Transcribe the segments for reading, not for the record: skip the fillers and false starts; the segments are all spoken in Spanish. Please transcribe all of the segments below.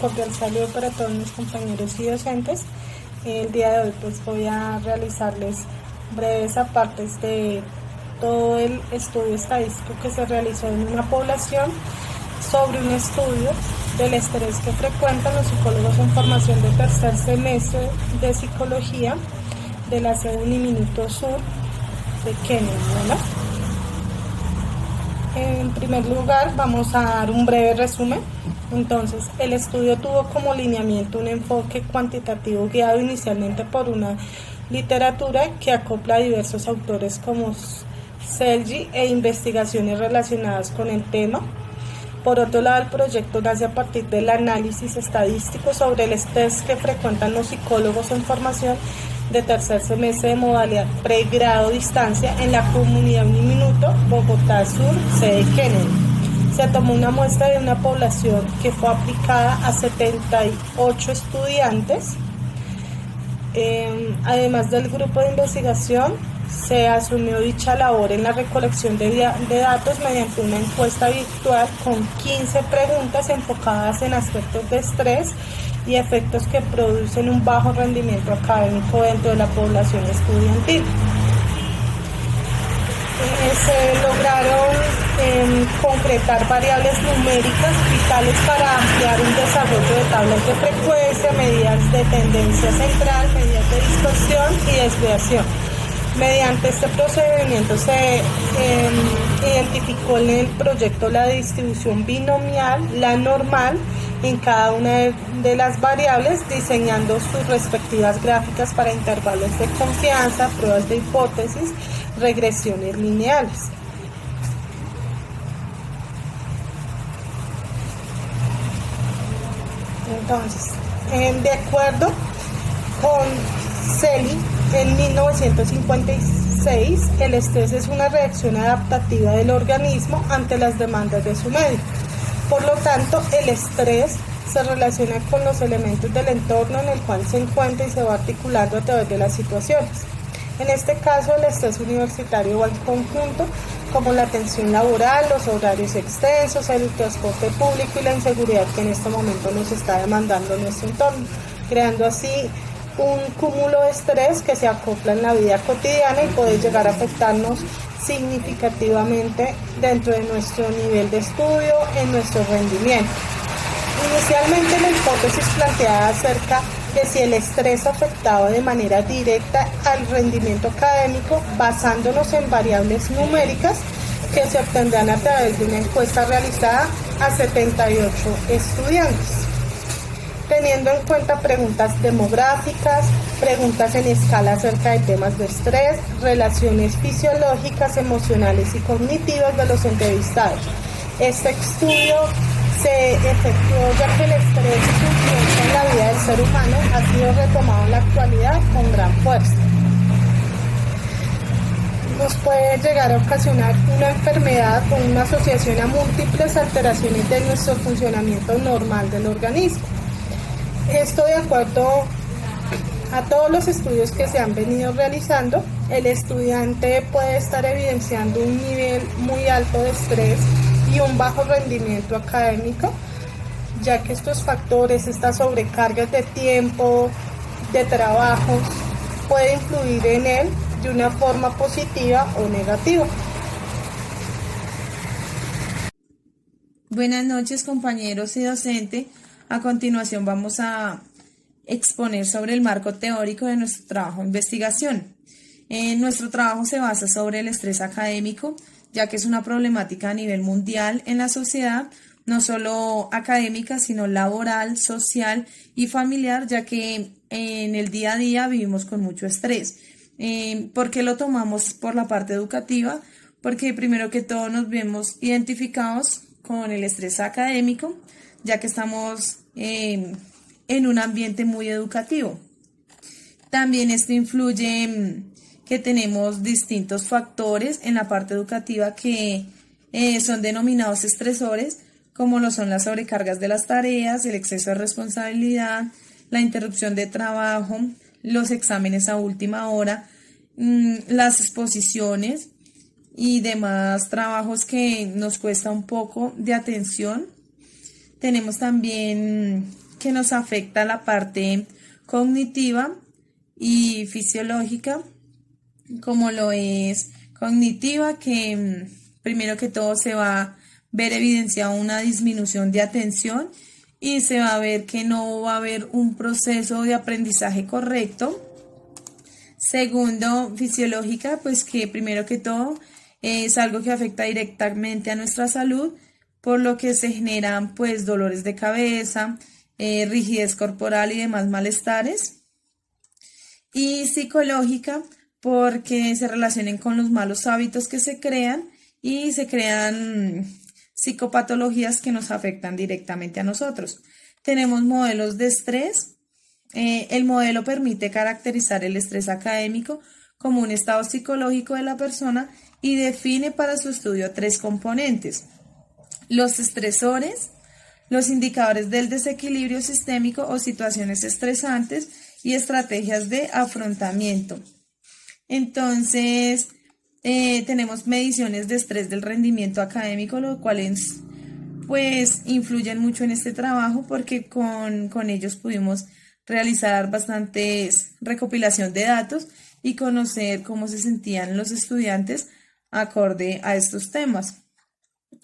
Cordial saludo para todos mis compañeros y docentes. El día de hoy pues voy a realizarles breves apartes de todo el estudio estadístico que se realizó en una población sobre un estudio del estrés que frecuentan los psicólogos en formación de tercer semestre de psicología de la sede Uniminuto Sur de Kennedy, ¿verdad? En primer lugar, vamos a dar un breve resumen. Entonces, el estudio tuvo como lineamiento un enfoque cuantitativo guiado inicialmente por una literatura que acopla a diversos autores como Selgi e investigaciones relacionadas con el tema. Por otro lado, el proyecto nace a partir del análisis estadístico sobre el estrés que frecuentan los psicólogos en formación de tercer semestre de modalidad pregrado distancia en la comunidad Uniminuto, Bogotá Sur, sede Kennedy. Se tomó una muestra de una población que fue aplicada a 78 estudiantes. Además del grupo de investigación, se asumió dicha labor en la recolección de datos mediante una encuesta virtual con 15 preguntas enfocadas en aspectos de estrés y efectos que producen un bajo rendimiento académico dentro de la población estudiantil. Se lograron concretar variables numéricas vitales para ampliar un desarrollo de tablas de frecuencia, medidas de tendencia central, medidas de distorsión y desviación. Mediante este procedimiento se identificó en el proyecto la distribución binomial, la normal, en cada una de las variables, diseñando sus respectivas gráficas para intervalos de confianza, pruebas de hipótesis, regresiones lineales. Entonces, de acuerdo con Selye, en 1956, el estrés es una reacción adaptativa del organismo ante las demandas de su medio. Por lo tanto, el estrés se relaciona con los elementos del entorno en el cual se encuentra y se va articulando a través de las situaciones. En este caso, el estrés universitario va en conjunto, como la tensión laboral, los horarios extensos, el transporte público y la inseguridad que en este momento nos está demandando nuestro entorno, creando así un cúmulo de estrés que se acopla en la vida cotidiana y puede llegar a afectarnos significativamente dentro de nuestro nivel de estudio, en nuestro rendimiento. Inicialmente, la hipótesis planteada acerca de si el estrés afectaba de manera directa al rendimiento académico, basándonos en variables numéricas que se obtendrán a través de una encuesta realizada a 78 estudiantes, teniendo en cuenta preguntas demográficas, preguntas en escala acerca de temas de estrés, relaciones fisiológicas, emocionales y cognitivas de los entrevistados. Este estudio se efectuó ya que el estrés y su influencia en la vida del ser humano ha sido retomado en la actualidad con gran fuerza. Nos puede llegar a ocasionar una enfermedad o una asociación a múltiples alteraciones de nuestro funcionamiento normal del organismo. Esto, de acuerdo a todos los estudios que se han venido realizando, el estudiante puede estar evidenciando un nivel muy alto de estrés y un bajo rendimiento académico, ya que estos factores, estas sobrecargas de tiempo, de trabajos, pueden influir en él de una forma positiva o negativa. Buenas noches, compañeros y docente. A continuación vamos a exponer sobre el marco teórico de nuestro trabajo de investigación. Nuestro trabajo se basa sobre el estrés académico, ya que es una problemática a nivel mundial en la sociedad, no solo académica, sino laboral, social y familiar, ya que en el día a día vivimos con mucho estrés. ¿Por qué lo tomamos por la parte educativa? Porque primero que todo nos vemos identificados con el estrés académico, ya que estamos en un ambiente muy educativo. También esto influye en que tenemos distintos factores en la parte educativa que son denominados estresores, como lo son las sobrecargas de las tareas, el exceso de responsabilidad, la interrupción de trabajo, los exámenes a última hora, las exposiciones y demás trabajos que nos cuesta un poco de atención. Tenemos también que nos afecta la parte cognitiva y fisiológica, como lo es cognitiva, que primero que todo se va a ver evidenciada una disminución de atención y se va a ver que no va a haber un proceso de aprendizaje correcto. Segundo, fisiológica, pues que primero que todo es algo que afecta directamente a nuestra salud, por lo que se generan pues dolores de cabeza, rigidez corporal y demás malestares. Y psicológica, porque se relacionen con los malos hábitos que se crean y se crean psicopatologías que nos afectan directamente a nosotros. Tenemos modelos de estrés. El modelo permite caracterizar el estrés académico como un estado psicológico de la persona y define para su estudio tres componentes: los estresores, los indicadores del desequilibrio sistémico o situaciones estresantes y estrategias de afrontamiento. Entonces, tenemos mediciones de estrés del rendimiento académico, lo cual pues influyen mucho en este trabajo porque con ellos pudimos realizar bastantes recopilación de datos y conocer cómo se sentían los estudiantes acorde a estos temas.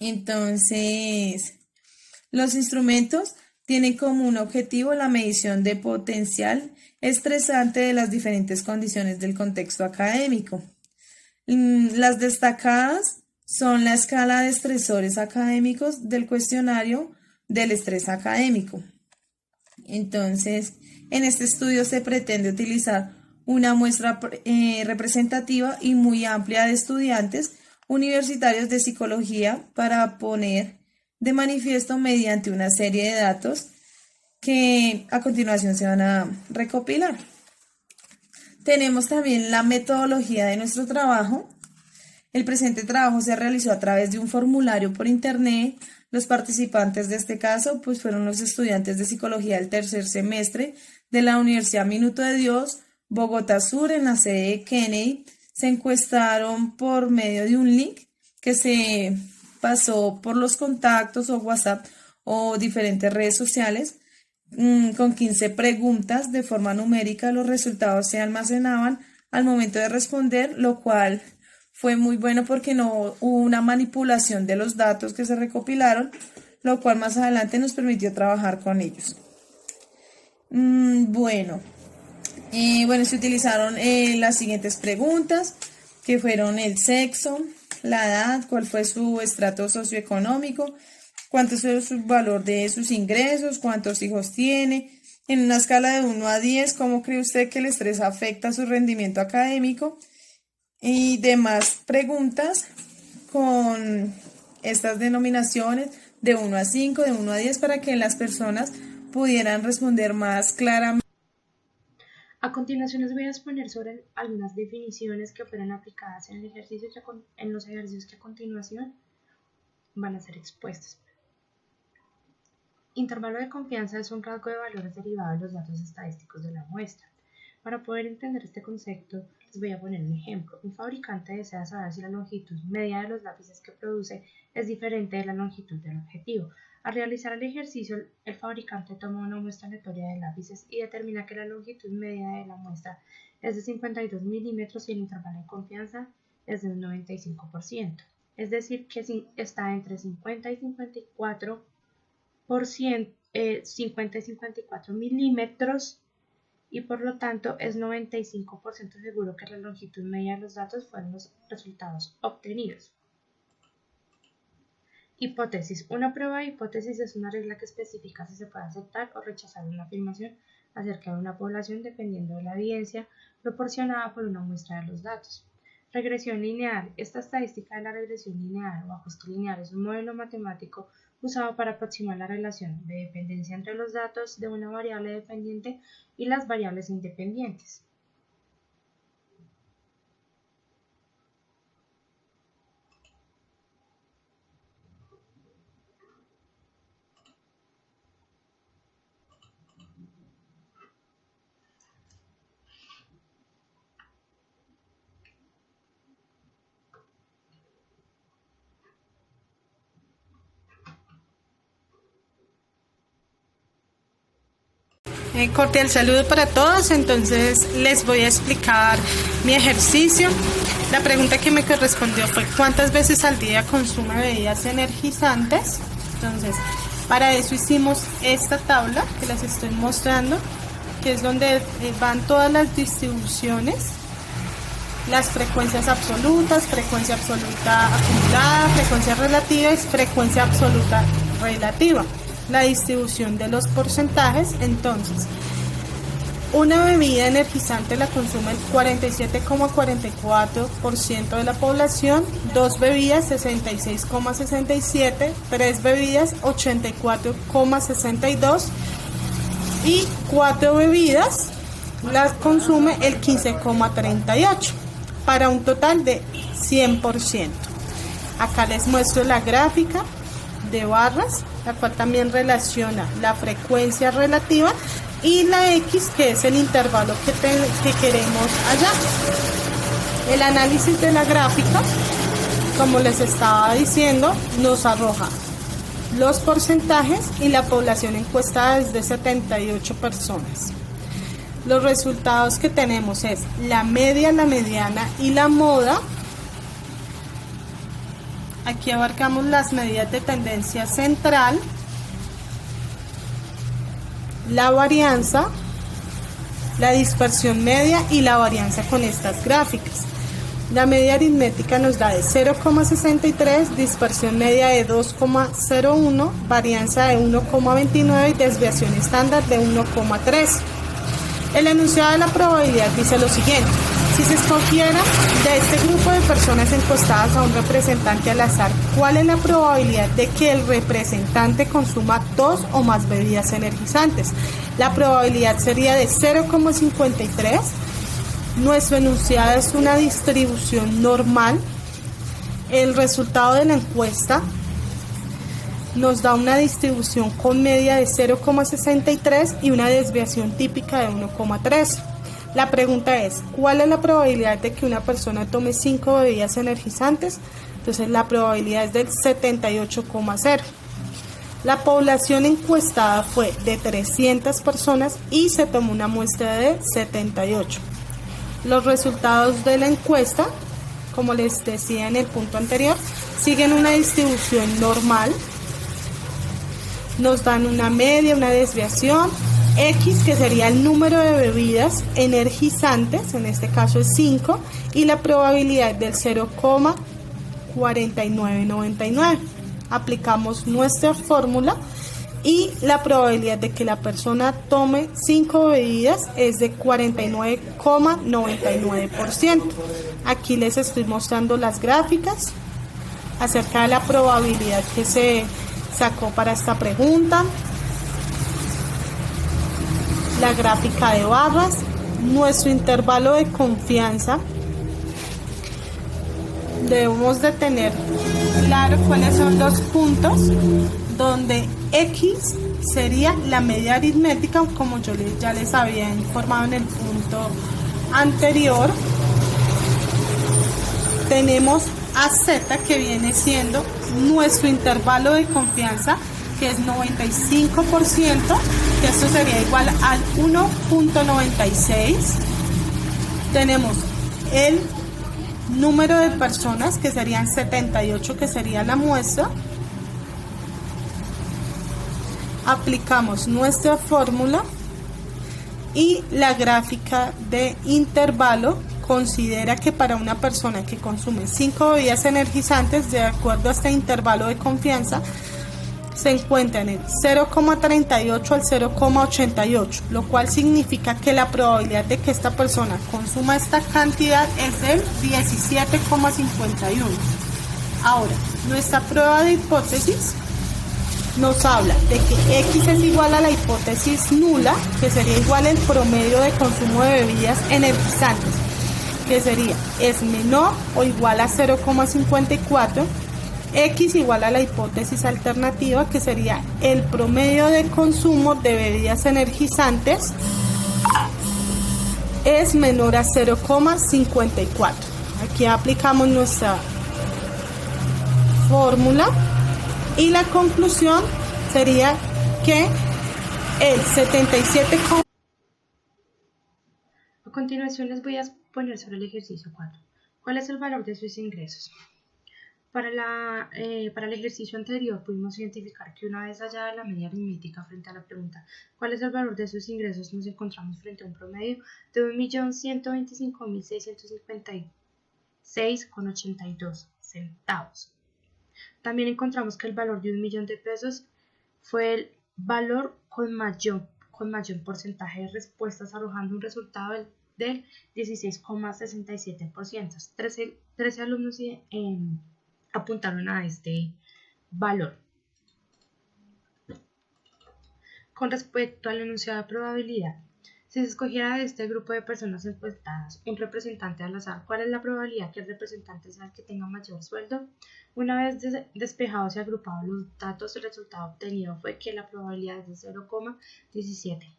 Entonces, los instrumentos tienen como un objetivo la medición de potencial estresante de las diferentes condiciones del contexto académico. Las destacadas son la escala de estresores académicos del cuestionario del estrés académico. Entonces, en este estudio se pretende utilizar una muestra representativa y muy amplia de estudiantes universitarios de psicología para poner de manifiesto mediante una serie de datos que a continuación se van a recopilar. Tenemos también la metodología de nuestro trabajo. El presente trabajo se realizó a través de un formulario por internet. Los participantes de este caso pues fueron los estudiantes de psicología del tercer semestre de la Universidad Minuto de Dios, Bogotá Sur, en la sede de Kennedy. Se encuestaron por medio de un link que se pasó por los contactos o WhatsApp o diferentes redes sociales, con 15 preguntas de forma numérica. Los resultados se almacenaban al momento de responder, lo cual fue muy bueno porque no hubo una manipulación de los datos que se recopilaron, lo cual más adelante nos permitió trabajar con ellos. Bueno, se utilizaron las siguientes preguntas, que fueron el sexo, la edad, cuál fue su estrato socioeconómico, cuánto es su valor de sus ingresos, cuántos hijos tiene. En una escala de 1 a 10, ¿cómo cree usted que el estrés afecta su rendimiento académico? Y demás preguntas con estas denominaciones de 1 a 5, de 1 a 10, para que las personas pudieran responder más claramente. A continuación les voy a exponer sobre algunas definiciones que fueron aplicadas en los ejercicios que a continuación van a ser expuestos. Intervalo de confianza es un rasgo de valores derivado de los datos estadísticos de la muestra. Para poder entender este concepto, les voy a poner un ejemplo. Un fabricante desea saber si la longitud media de los lápices que produce es diferente de la longitud del objetivo. Al realizar el ejercicio, el fabricante toma una muestra aleatoria de lápices y determina que la longitud media de la muestra es de 52 milímetros y el intervalo de confianza es de un 95%. Es decir, que está entre 50 y 54 milímetros y por lo tanto es 95% seguro que la longitud media de los datos fueron los resultados obtenidos. Hipótesis. Una prueba de hipótesis es una regla que especifica si se puede aceptar o rechazar una afirmación acerca de una población dependiendo de la evidencia proporcionada por una muestra de los datos. Regresión lineal. Esta estadística de la regresión lineal o ajuste lineal es un modelo matemático usado para aproximar la relación de dependencia entre los datos de una variable dependiente y las variables independientes. Cordial saludo para todos. Entonces les voy a explicar mi ejercicio. La pregunta que me correspondió fue ¿cuántas veces al día consume bebidas energizantes? Entonces para eso hicimos esta tabla que les estoy mostrando, que es donde van todas las distribuciones, las frecuencias absolutas, frecuencia absoluta acumulada, frecuencia relativa y frecuencia absoluta relativa. La distribución de los porcentajes. Entonces, una bebida energizante la consume el 47,44% de la población, 2 bebidas 66,67%, 3 bebidas 84,62% y 4 bebidas las consume el 15,38%, para un total de 100%. Acá les muestro la gráfica de barras, la cual también relaciona la frecuencia relativa y la X, que es el intervalo que queremos hallar. El análisis de la gráfica, como les estaba diciendo, nos arroja los porcentajes y la población encuestada es de 78 personas. Los resultados que tenemos es la media, la mediana y la moda. Aquí abarcamos las medidas de tendencia central, la varianza, la dispersión media y la varianza con estas gráficas. La media aritmética nos da de 0,63, dispersión media de 2,01, varianza de 1,29 y desviación estándar de 1,3. El enunciado de la probabilidad dice lo siguiente: si se escogiera de este grupo de personas encuestadas a un representante al azar, ¿cuál es la probabilidad de que el representante consuma 2 o más bebidas energizantes? La probabilidad sería de 0,53. Nuestro enunciado es una distribución normal. El resultado de la encuesta nos da una distribución con media de 0,63 y una desviación típica de 1,3. La pregunta es, ¿cuál es la probabilidad de que una persona tome 5 bebidas energizantes? Entonces la probabilidad es del 78,0. La población encuestada fue de 300 personas y se tomó una muestra de 78. Los resultados de la encuesta, como les decía en el punto anterior, siguen una distribución normal. Nos dan una media, una desviación, X, que sería el número de bebidas energizantes, en este caso es 5, y la probabilidad del 0,4999. Aplicamos nuestra fórmula y la probabilidad de que la persona tome 5 bebidas es de 49,99%. Aquí les estoy mostrando las gráficas acerca de la probabilidad que se sacó para esta pregunta. La gráfica de barras, nuestro intervalo de confianza. Debemos de tener claro cuáles son los puntos donde X sería la media aritmética, como yo ya les había informado en el punto anterior. Tenemos a Z, que viene siendo nuestro intervalo de confianza, que es 95%, que esto sería igual al 1.96. Tenemos el número de personas, que serían 78, que sería la muestra. Aplicamos nuestra fórmula y la gráfica de intervalo considera que para una persona que consume 5 bebidas energizantes, de acuerdo a este intervalo de confianza, se encuentra en el 0,38 al 0,88, lo cual significa que la probabilidad de que esta persona consuma esta cantidad es del 17,51. Ahora, nuestra prueba de hipótesis nos habla de que X es igual a la hipótesis nula, que sería igual al promedio de consumo de bebidas energizantes, que sería es menor o igual a 0,54. X igual a la hipótesis alternativa, que sería el promedio de consumo de bebidas energizantes es menor a 0,54. Aquí aplicamos nuestra fórmula y la conclusión sería que el 77,... continuación les voy a exponer sobre el ejercicio 4. ¿Cuál es el valor de sus ingresos? Para el ejercicio anterior pudimos identificar que una vez hallada la media aritmética frente a la pregunta ¿cuál es el valor de sus ingresos? Nos encontramos frente a un promedio de 1.125.656,82 centavos. También encontramos que el valor de 1.000.000 de pesos fue el valor con mayor porcentaje de respuestas, arrojando un resultado del 16,67%. 13 alumnos apuntaron a este valor. Con respecto al enunciado de probabilidad, si se escogiera de este grupo de personas encuestadas un representante al azar, ¿cuál es la probabilidad que el representante sea el que tenga mayor sueldo? Una vez despejados y agrupados los datos, el resultado obtenido fue que la probabilidad es de 0,17.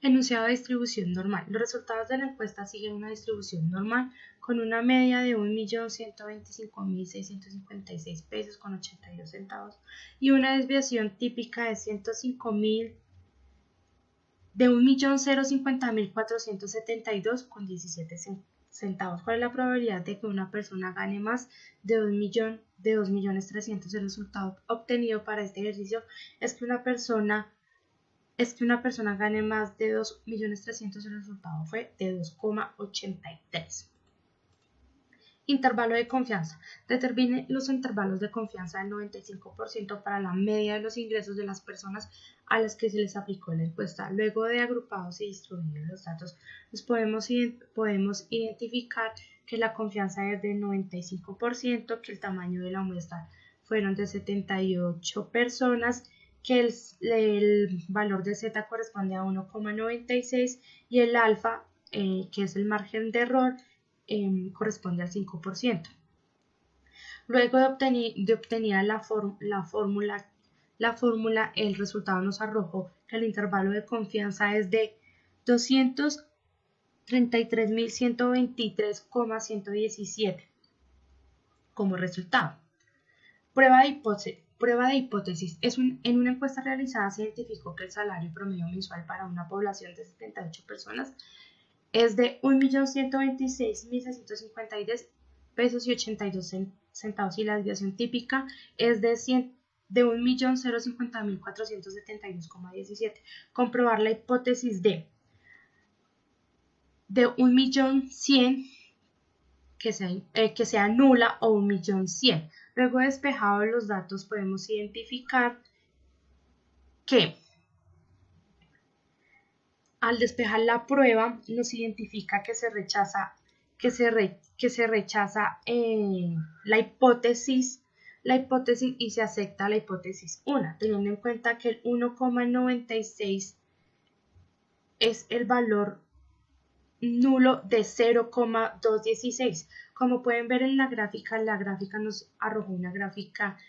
Enunciado de distribución normal. Los resultados de la encuesta siguen una distribución normal con una media de 1.125.656 pesos con 82 centavos y una desviación típica de 1.050.472 con 17 centavos. ¿Cuál es la probabilidad de que una persona gane más de 2.300.000? El resultado obtenido para este ejercicio es que una persona gane más de 2.300.000, el resultado fue de 2,83. Intervalo de confianza. Determine los intervalos de confianza del 95% para la media de los ingresos de las personas a las que se les aplicó la encuesta. Luego de agrupados y distribuidos los datos, podemos identificar que la confianza es del 95%, que el tamaño de la muestra fueron de 78 personas, que el valor de Z corresponde a 1,96 y el alfa, que es el margen de error, corresponde al 5%. Luego de obtenida la fórmula, el resultado nos arrojó que el intervalo de confianza es de 233.123,117 como resultado. Prueba de hipótesis. En una encuesta realizada se identificó que el salario promedio mensual para una población de 78 personas es de 1.126.652 pesos y 82 centavos y la desviación típica es de 1.050.472,17. Comprobar la hipótesis de 1.100.000 que sea nula o 1.100.000. Luego de despejados los datos podemos identificar que al despejar la prueba nos identifica que se rechaza la hipótesis y se acepta la hipótesis 1, teniendo en cuenta que el 1,96 es el valor nulo de 0,216. Como pueden ver en la gráfica nos arrojó una gráfica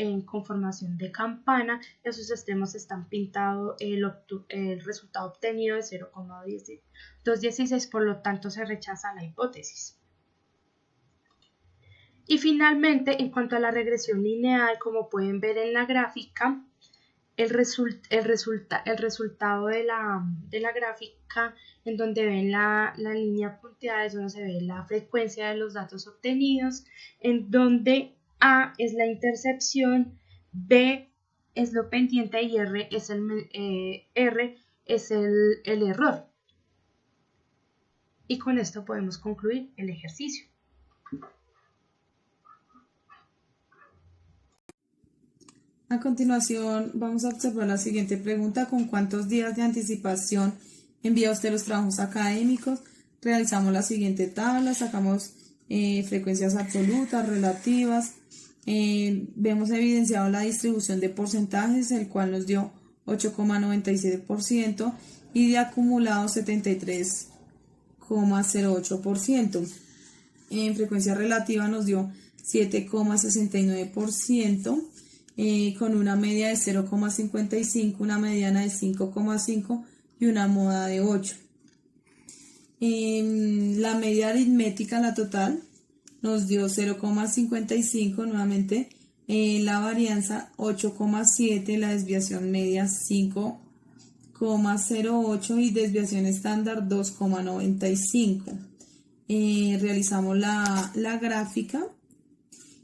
en conformación de campana. En sus extremos están pintados el resultado obtenido de 0,216, por lo tanto se rechaza la hipótesis. Y finalmente, en cuanto a la regresión lineal, como pueden ver en la gráfica, el resultado de la gráfica, en donde ven la línea punteada, es donde se ve la frecuencia de los datos obtenidos, en donde A es la intercepción, B es lo pendiente y R es el error. Y con esto podemos concluir el ejercicio. A continuación vamos a observar la siguiente pregunta: ¿con cuántos días de anticipación envía usted los trabajos académicos? Realizamos la siguiente tabla, sacamos frecuencias absolutas, relativas, vemos evidenciado la distribución de porcentajes, el cual nos dio 8,97% y de acumulado 73,08%. En frecuencia relativa nos dio 7,69%. Con una media de 0,55, una mediana de 5,5 y una moda de 8. La media aritmética, la total, nos dio 0,55 nuevamente, la varianza 8,7, la desviación media 5,5 0,08 y desviación estándar 2,95. Realizamos la gráfica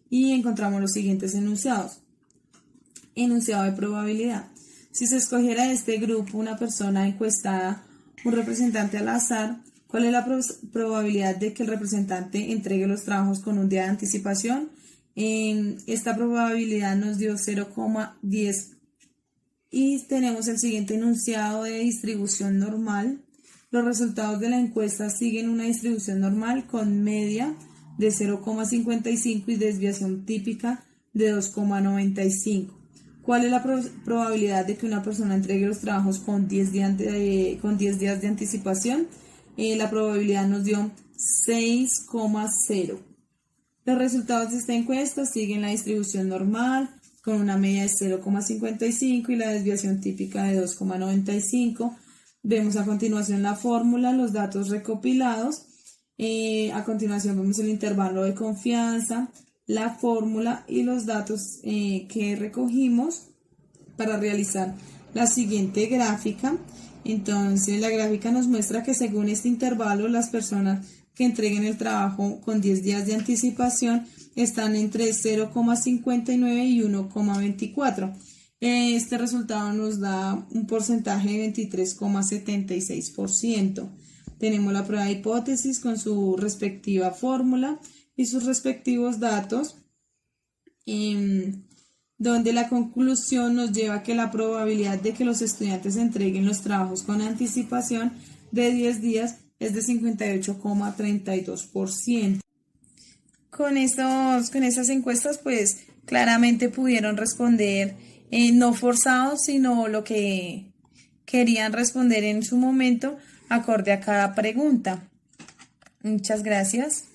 y encontramos los siguientes enunciados. Enunciado de probabilidad. Si se escogiera de este grupo una persona encuestada, un representante al azar, ¿cuál es la probabilidad de que el representante entregue los trabajos con un día de anticipación? Esta probabilidad nos dio 0,10 y tenemos el siguiente enunciado de distribución normal. Los resultados de la encuesta siguen una distribución normal con media de 0,55 y desviación típica de 2,95. ¿Cuál es la probabilidad de que una persona entregue los trabajos con 10 días de anticipación? La probabilidad nos dio 6,0. Los resultados de esta encuesta siguen la distribución normal con una media de 0,55 y la desviación típica de 2,95. Vemos a continuación la fórmula, los datos recopilados. A continuación vemos el intervalo de confianza, la fórmula y los datos que recogimos para realizar la siguiente gráfica. Entonces la gráfica nos muestra que según este intervalo las personas que entreguen el trabajo con 10 días de anticipación están entre 0,59 y 1,24. Este resultado nos da un porcentaje de 23,76%. Tenemos la prueba de hipótesis con su respectiva fórmula y sus respectivos datos, donde la conclusión nos lleva a que la probabilidad de que los estudiantes entreguen los trabajos con anticipación de 10 días es de 58,32%. Con estas encuestas, pues claramente pudieron responder no forzados, sino lo que querían responder en su momento, acorde a cada pregunta. Muchas gracias.